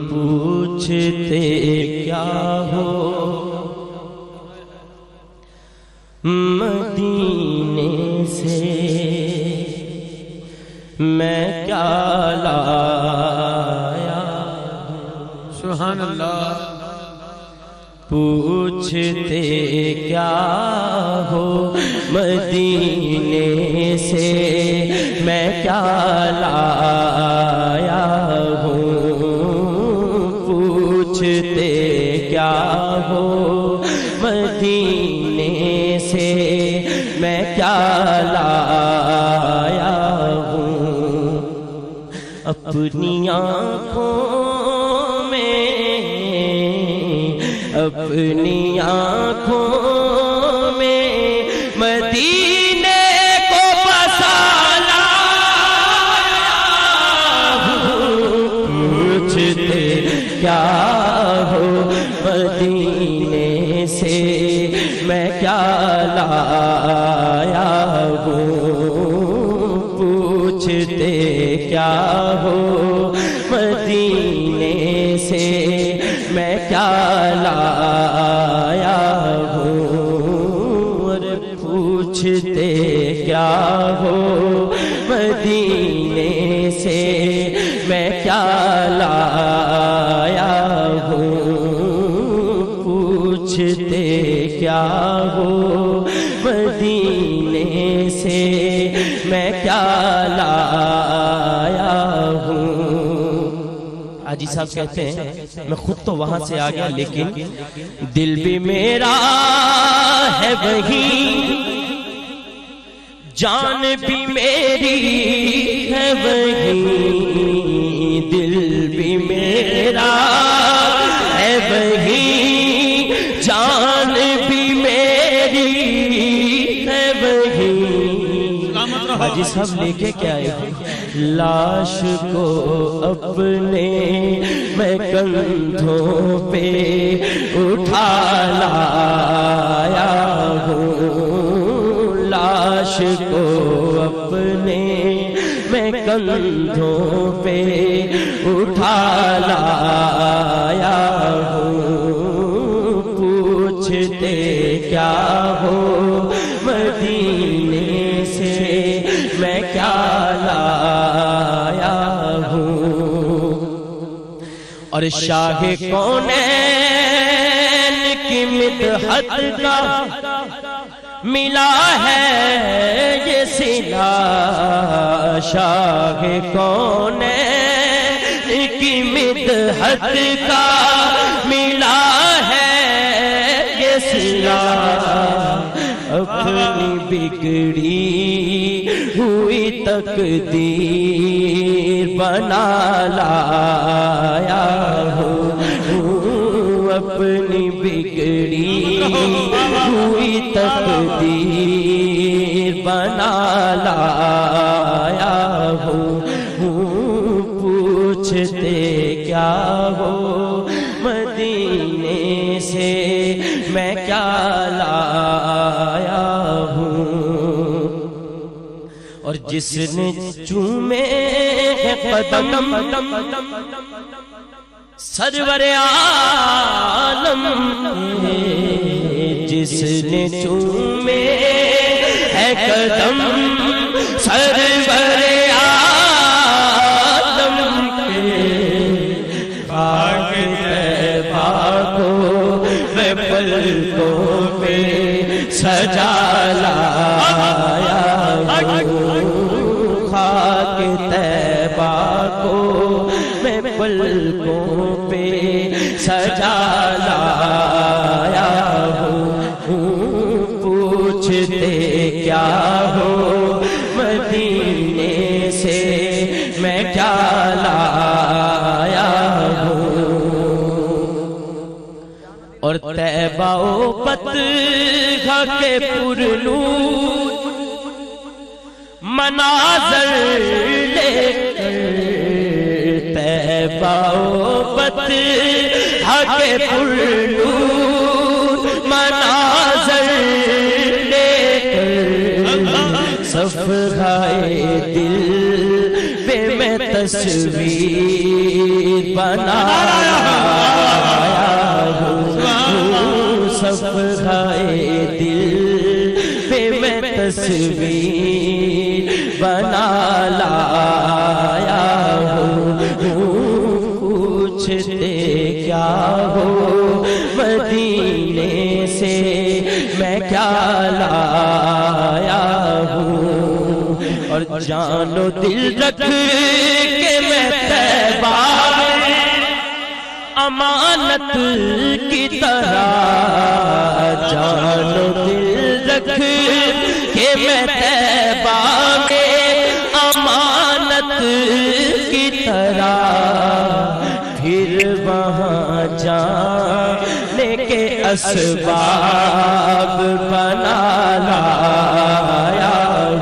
پوچھتے کیا ہو مدینے سے میں کیا لایا سبحان اللہ پوچھتے کیا ہو مدینے سے میں کیا لایا ہوں پوچھتے کیا ہو مدینے سے میں کیا لایا ہوں اپنی آنکھوں میں اپنی آنکھوں میں مدینے کو بسا لایا پوچھتے کیا ہو مدینے سے میں کیا لایا ہوں پوچھتے کیا ہو مدینے سے میں کیا لایا ہوں اور پوچھتے کیا ہو مدینے سے میں کیا لایا ہوں پوچھتے کیا ہو مدینے سے میں کیا لایا ہوں حاجی صاحب کہتے ہیں میں خود تو وہاں سے آ گیا لیکن دل بھی میرا ہے وہی جان بھی میری ہے وہی دل بھی میرا ہے وہی جان بھی میری ہے وہی حاجی صاحب لے کے کیا آئے لاش کو اپنے میں کندھوں پہ اٹھا لایا ہوں لاش کو اپنے میں کندھوں پہ اٹھا لایا ہوں پوچھتے کیا ہو مدینے سے میں کیا لایا ہوں اور شاہ کونین کی مدحت کا ملا ہے یہ صلہ شاہ کونین کی مدحت کا ملا ہے یہ صلہ اپنی بگڑی ہوئی تقدیر بنا لایا ہوں اپنی بگڑی ہوئی تقدیر بنا لایا ہوں پوچھتے کیا ہو مدینے سے میں کیا لایا ہوں اور جس نے چومے قدم سرور عالم جس نے چومے ہے قدم سرور عالم کے خاک طیبہ کو میں پلکوں پہ سجا لایا ہوں خاک طیبہ کو میں پلکوں پہ سجا لایا ہوں پوچھتے کیا ہو مدینے سے میں کیا لایا ہوں اور طیبہ و بطحہ کے پرنور مناظر لے کر طیبہ و بطحہ کے پرنور مناظر لے کر صفحۂ دل پہ میں میں تصویر بنا لایا ہوں صفحۂ دل پہ میں تصویر بنا لایا ہوں پوچھتے کیا ہو مدینے سے میں کیا لایا ہوں اور جان و دل رکھ کے میں طیبہ میں امانت کی طرح جان و دل رکھ کے میں طیبہ میں امانت کی طرح پھر وہاں جانے کے اسباب بنا لایا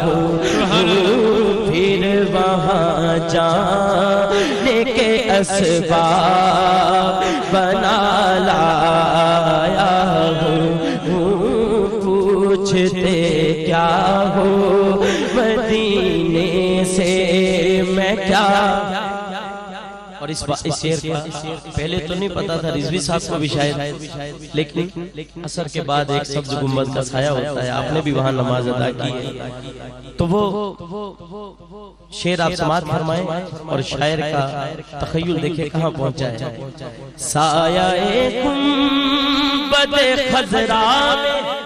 ہوں پھر وہاں جانے کے اسباب بنا لایا ہوں پوچھتے کیا ہو مدینے سے میں کیا اور اس شعر کا پہلے تو نہیں پتا تھا رضوی صاحب کو بھی شاید لیکن عصر کے بعد ایک سبز گنبد کا سایہ ہوتا ہے آپ نے بھی وہاں نماز ادا کی ہے تو وہ شعر آپ سماعت فرمائیں اور شاعر کا تخیل دیکھیں کہاں پہنچا ہے سایہ گنبد خضرا میں